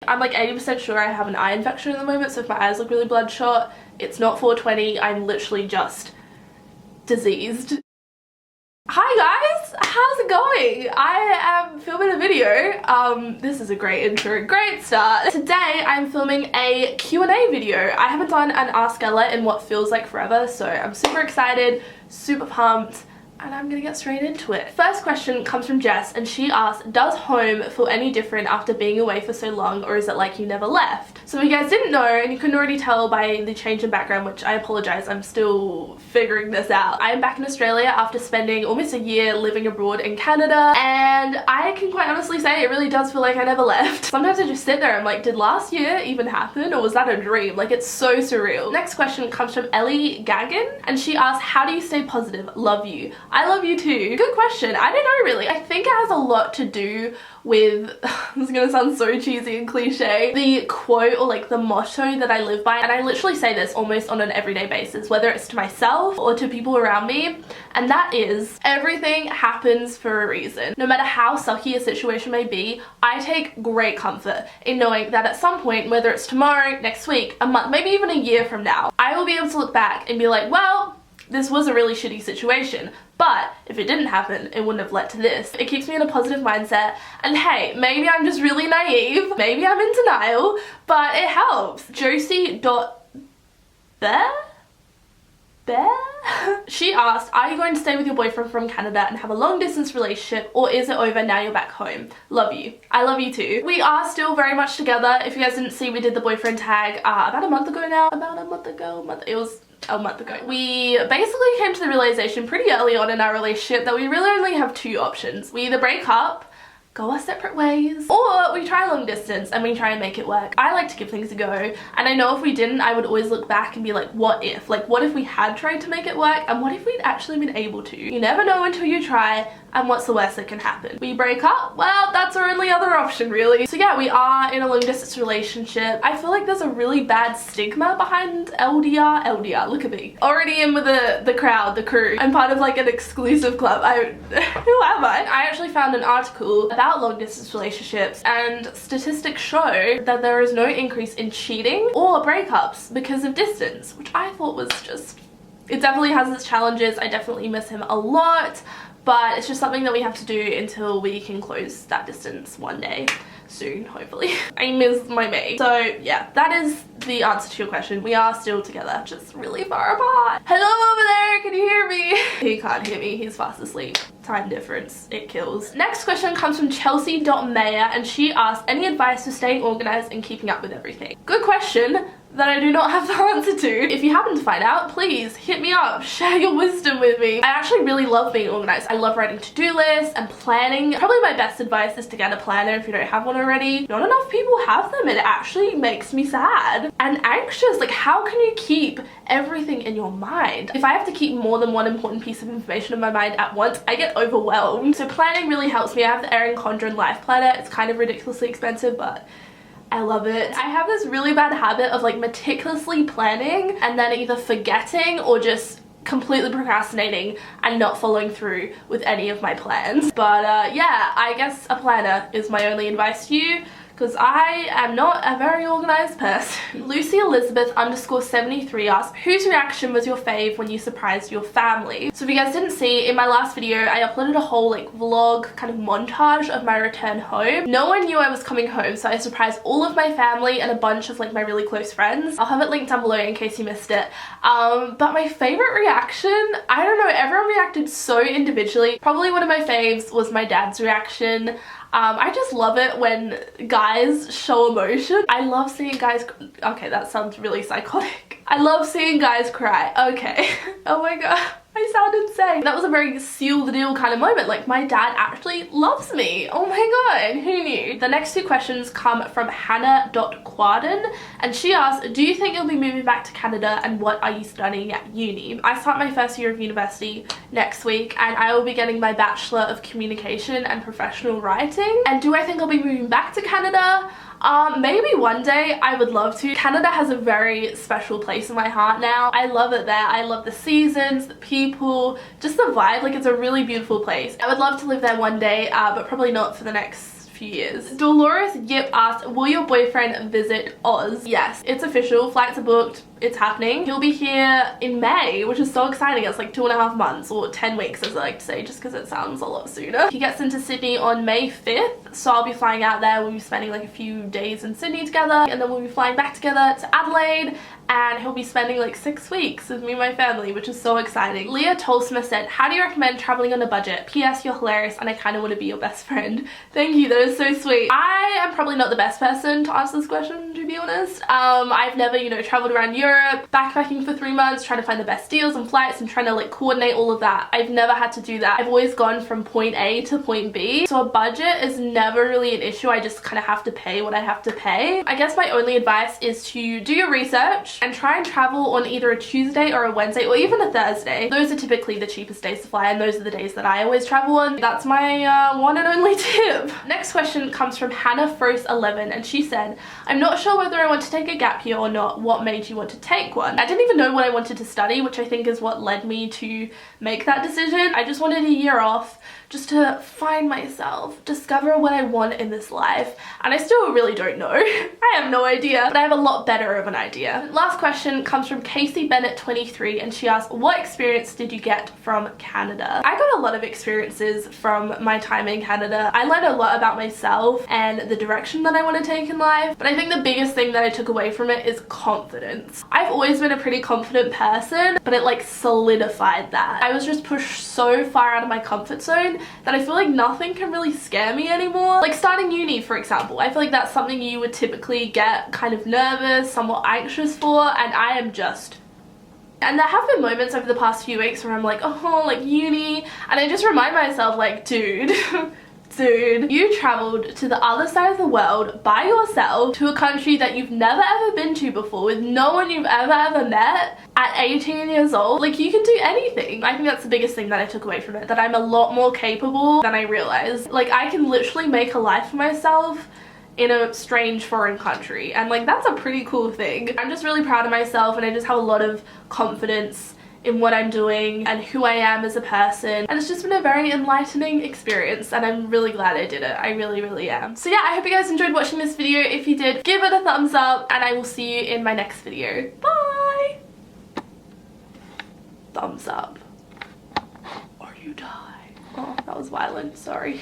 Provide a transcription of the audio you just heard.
I'm like 80% sure I have an eye infection at the moment, so if my eyes look really bloodshot, it's not 420, I'm literally just diseased. Hi guys, how's it going? I am filming a video. This is a great intro, great start. Today I'm filming a Q&A video. I haven't done an Ask Ella in what feels like forever, so I'm super excited, super pumped, and I'm gonna get straight into it. First question comes from Jess, and she asks, does home feel any different after being away for so long, or is it like you never left? So if you guys didn't know, and you couldn't already tell by the change in background, which I apologize, I'm still figuring this out. I am back in Australia after spending almost a year living abroad in Canada, and I can quite honestly say it really does feel like I never left. Sometimes I just sit there, I'm like, did last year even happen, or was that a dream? Like, it's so surreal. Next question comes from Ellie Gagan, and she asks, how do you stay positive? Love you. I love you too. Good question. I don't know really. I think it has a lot to do with, this is gonna sound so cheesy and cliche, the quote or like the motto that I live by, and I literally say this almost on an everyday basis, whether it's to myself or to people around me, and that is, everything happens for a reason. No matter how sucky a situation may be, I take great comfort in knowing that at some point, whether it's tomorrow, next week, a month, maybe even a year from now, I will be able to look back and be like, well, this was a really shitty situation, but if it didn't happen, it wouldn't have led to this. It keeps me in a positive mindset, and hey, maybe I'm just really naive, maybe I'm in denial, but it helps. Josie.bear? She asked, are you going to stay with your boyfriend from Canada and have a long distance relationship, or is it over now you're back home? Love you. I love you too. We are still very much together. If you guys didn't see, we did the boyfriend tag about a month ago now. It was a month ago. We basically came to the realization pretty early on in our relationship that we really only have two options. We either break up, go our separate ways, or we try long distance and we try and make it work. I like to give things a go, and I know if we didn't, I would always look back and be like, what if? Like, what if we had tried to make it work, and what if we'd actually been able to? You never know until you try, and what's the worst that can happen? We break up? Well, that's our only other option, really. So yeah, we are in a long distance relationship. I feel like there's a really bad stigma behind LDR, look at me. Already in with the crowd, the crew. I'm part of like an exclusive club. Who am I? I actually found an article about long distance relationships, and statistics show that there is no increase in cheating or breakups because of distance, which I thought was just, it definitely has its challenges. I definitely miss him a lot, but it's just something that we have to do until we can close that distance one day soon, hopefully. I miss my mate. So yeah, that is the answer to your question. We are still together, just really far apart. Hello over there, can you hear me? He can't hear me, he's fast asleep. Time difference, it kills. Next question comes from Chelsea.Mayer, and she asks, any advice for staying organized and keeping up with everything? Good question that I do not have the answer to. If you happen to find out, please hit me up, share your wisdom with me. I actually really love being organized. I love writing to-do lists and planning. Probably my best advice is to get a planner if you don't have one already. Not enough people have them, and it actually makes me sad and anxious. Like, how can you keep everything in your mind? If I have to keep more than one important piece of information in my mind at once, I get overwhelmed. So planning really helps me. I have the Erin Condren Life Planner. It's kind of ridiculously expensive, but I love it. I have this really bad habit of like meticulously planning and then either forgetting or just completely procrastinating and not following through with any of my plans. But yeah, I guess a planner is my only advice to you, because I am not a very organized person. Lucy Elizabeth _73 asks, whose reaction was your fave when you surprised your family? So if you guys didn't see, in my last video, I uploaded a whole like vlog kind of montage of my return home. No one knew I was coming home, so I surprised all of my family and a bunch of like my really close friends. I'll have it linked down below in case you missed it. But my favorite reaction, I don't know, everyone reacted so individually. Probably one of my faves was my dad's reaction. I just love it when guys show emotion. I love seeing guys, okay, that sounds really psychotic. I love seeing guys cry, okay. Oh my god, I sound insane. That was a very seal the deal kind of moment. Like, my dad actually loves me. Oh my god, who knew? The next two questions come from Hannah.Quarden, and she asks, do you think you'll be moving back to Canada, and what are you studying at uni? I start my first year of university next week, and I will be getting my Bachelor of Communication and Professional Writing. And do I think I'll be moving back to Canada? Maybe one day. I would love to. Canada has a very special place in my heart now. I love it there. I love the seasons, the people, just the vibe. Like, it's a really beautiful place. I would love to live there one day, but probably not for the next few years. Dolores Yip asked, will your boyfriend visit Oz? Yes, it's official. Flights are booked. It's happening. He'll be here in May, which is so exciting. It's like 2.5 months or 10 weeks as I like to say, just because it sounds a lot sooner. He gets into Sydney on May 5th, so I'll be flying out there. We'll be spending like a few days in Sydney together, and then we'll be flying back together to Adelaide, and he'll be spending like 6 weeks with me and my family, which is so exciting. Leah Tolsma said, how do you recommend traveling on a budget? PS, you're hilarious and I kind of want to be your best friend. Thank you, that is so sweet. I am probably not the best person to answer this question, to be honest. I've never, you know, traveled around Europe, backpacking for 3 months, trying to find the best deals and flights and trying to like coordinate all of that. I've never had to do that. I've always gone from point A to point B. So a budget is never really an issue. I just kind of have to pay what I have to pay. I guess my only advice is to do your research and try and travel on either a Tuesday or a Wednesday or even a Thursday. Those are typically the cheapest days to fly, and those are the days that I always travel on. That's my one and only tip. Next question comes from Hannah Frost 11, and she said, I'm not sure whether I want to take a gap year or not. What made you want to take one? I didn't even know what I wanted to study, which I think is what led me to make that decision. I just wanted a year off just to find myself, discover what I want in this life, and I still really don't know. I have no idea, but I have a lot better of an idea. Last question comes from Casey Bennett 23, and she asked, what experience did you get from Canada? I got a lot of experiences from my time in Canada. I learned a lot about myself and the direction that I want to take in life, but I think the biggest thing that I took away from it is confidence. I've always been a pretty confident person, but it like solidified that. I was just pushed so far out of my comfort zone that I feel like nothing can really scare me anymore. Like starting uni, for example, I feel like that's something you would typically get kind of nervous, somewhat anxious for, and I am just... And there have been moments over the past few weeks where I'm like, oh, like uni, and I just remind myself like, dude, dude, you traveled to the other side of the world by yourself to a country that you've never ever been to before with no one you've ever met at 18 years old. Like, you can do anything. I think that's the biggest thing that I took away from it, that I'm a lot more capable than I realized. Like, I can literally make a life for myself in a strange foreign country, and like that's a pretty cool thing. I'm just really proud of myself, and I just have a lot of confidence in what I'm doing and who I am as a person, and it's just been a very enlightening experience, and I'm really glad I did it. I really am. So yeah, I hope you guys enjoyed watching this video. If you did, give it a thumbs up, and I will see you in my next video. Bye! Thumbs up or you die. Oh, that was violent, sorry.